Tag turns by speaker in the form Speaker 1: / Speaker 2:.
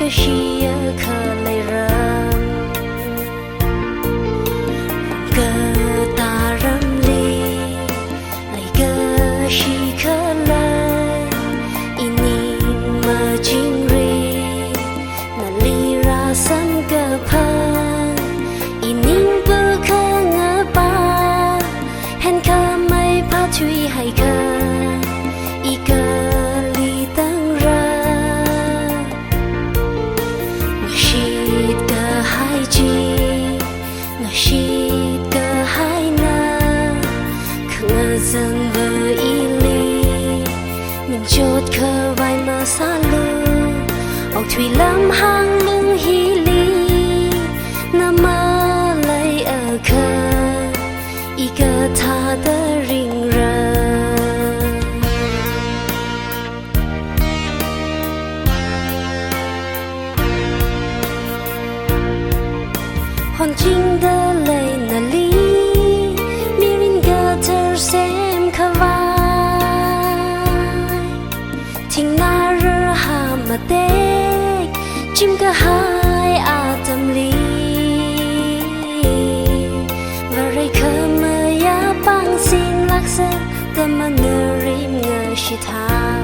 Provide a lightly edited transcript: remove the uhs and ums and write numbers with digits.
Speaker 1: shia khalai ram ka taram li lai ka shi khalai inin ma jing ri na li ra sam ka pha inin bu kha nga pa hen ka mai pa chui hai ka i ka li tang ra Nashid ka hai na khờ dần vờ y li mình chốt khờ vai mà xa lư ọc thủy lâm hang lưng hi li na ma lấy ở khờ y ka tha ta ring ra hòn chinh đơ lệ nà li mirin gơ thơ xem khá vai thình na rơ hà mà tê chim ca hai à tâm lý và rây khơ mơ ya băng xin lạc sơn tâm mà nơ rim ngờ shi tha